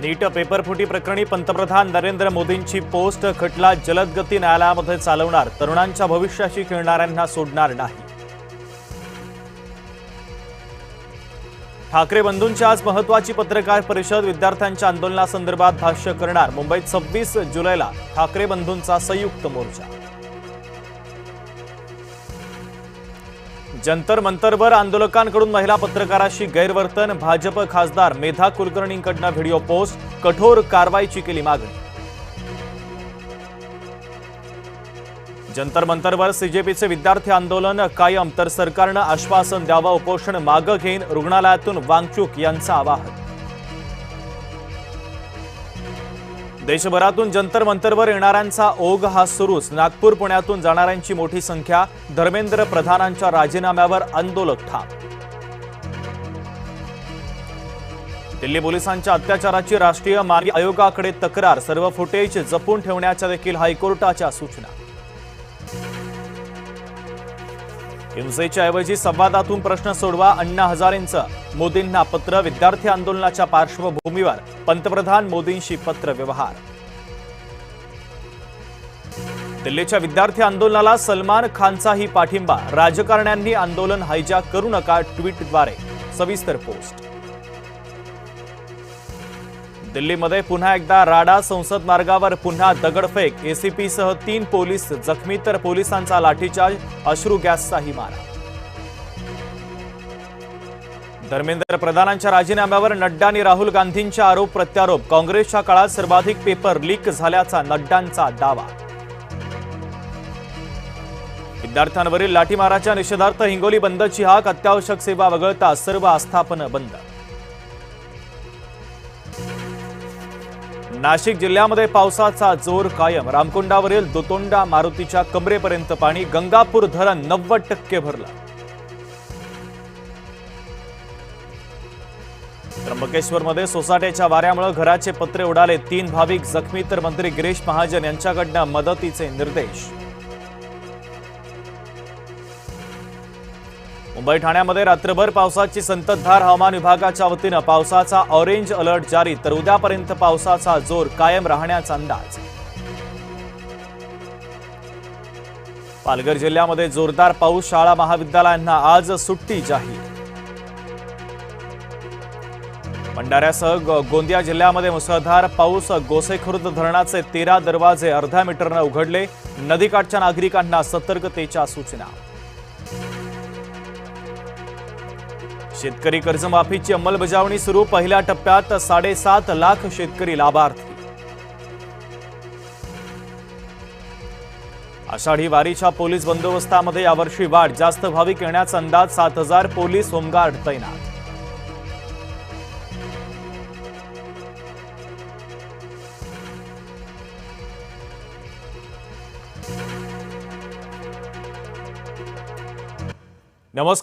नीट पेपरफुटी प्रकरणी पंतप्रधान नरेंद्र मोदींची पोस्ट खटला जलदगती न्यायालयामध्ये चालवणार, तरुणांच्या भविष्याशी खेळणाऱ्यांना सोडणार नाही। ठाकरे बंधूंची आज महत्त्वाची पत्रकार परिषद, विद्यार्थ्यांच्या आंदोलनासंदर्भात भाष्य करणार। मुंबईत 26 जुलैला ठाकरे बंधूंचा संयुक्त मोर्चा। जंतर मंतरवर आंदोलकांकडून महिला पत्रकाराशी गैरवर्तन, भाजप खासदार मेधा कुलकर्णींकडून व्हिडिओ पोस्ट, कठोर कारवाईची केली मागणी। जंतर मंतरवर सीजेपीचे विद्यार्थी आंदोलन कायम, तर सरकारनं आश्वासन द्यावं, उपोषण मागे घेईन, रुग्णालयातून वांगचूक यांचं आवाहन। देशभरातून जंतर मंतरवर येणाऱ्यांचा ओघ हा सुरूच, नागपूर पुण्यातून जाणाऱ्यांची मोठी संख्या, धर्मेंद्र प्रधानांच्या राजीनाम्यावर आंदोलक ठाम। दिल्ली पोलिसांच्या अत्याचाराची राष्ट्रीय मानवी आयोगाकडे तक्रार, सर्व फुटेज जपून ठेवण्याच्या देखील हायकोर्टाच्या सूचना। हिंसेच्या ऐवजी संवादातून प्रश्न सोडवा, अण्णा हजारेंचं मोदींना पत्र, विद्यार्थी आंदोलनाच्या पार्श्वभूमीवर पंतप्रधान मोदींशी पत्र व्यवहार। दिल्लीच्या विद्यार्थी आंदोलनाला सलमान खानचाही पाठिंबा, राजकारण्यांनी आंदोलन हायजॅक करू नका, ट्विटद्वारे सविस्तर पोस्ट। दिल्लीमध्ये पुन्हा एकदा राडा, संसद मार्गावर पुन्हा दगडफेक, एसीपीसह 3 पोलीस जखमी, तर पोलिसांचा लाठीचार्ज, अश्रू गॅसचाही मारा। धर्मेंद्र प्रधानांच्या राजीनाम्यावर नड्डा आणि राहुल गांधींच्या आरोप प्रत्यारोप, काँग्रेसच्या काळात सर्वाधिक पेपर लीक झाल्याचा नड्डांचा दावा। विद्यार्थ्यांवरील लाठीमाराच्या निषेधार्थ हिंगोली बंदची हाक, अत्यावश्यक सेवा वगळता सर्व आस्थापनं बंद। नाशिक जिल्ह्यामध्ये पावसाचा जोर कायम, रामकुंडावरील दुतोंडा मारुतीच्या कमरेपर्यंत पाणी, गंगापूर धरण 90% भरलं। त्र्यंबकेश्वरमध्ये सोसाट्याच्या वाऱ्यामुळे घराचे पत्रे उडाले, 3 भाविक जखमी, तर मंत्री गिरीश महाजन यांच्याकडून मदतीचे निर्देश। मुंबई ठाण्यामध्ये रात्रभर पावसाची संततधार, हवामान विभागाच्या वतीनं पावसाचा ऑरेंज अलर्ट जारी, तर उद्यापर्यंत पावसाचा जोर कायम राहण्याचा अंदाज। पालघर जिल्ह्यामध्ये जोरदार पाऊस, शाळा महाविद्यालयांना आज सुट्टी जाहीर। भंडाऱ्यासह गोंदिया जिल्ह्यामध्ये मुसळधार पाऊस, गोसेखुर्द धरणाचे 13 दरवाजे अर्ध्या मीटरनं उघडले, नदीकाठच्या नागरिकांना सतर्कतेच्या सूचना। शेतकरी कर्जमाफीची अंमलबजावणी सुरू, पहिल्या टप्प्यात 7.5 लाख शेतकरी लाभार्थी। आषाढी वारीच्या पोलीस बंदोबस्तामध्ये यावर्षी वाढ, जास्त भाविक येण्याचा अंदाज, 7,000 पोलीस होमगार्ड तैनात। नमस्कार।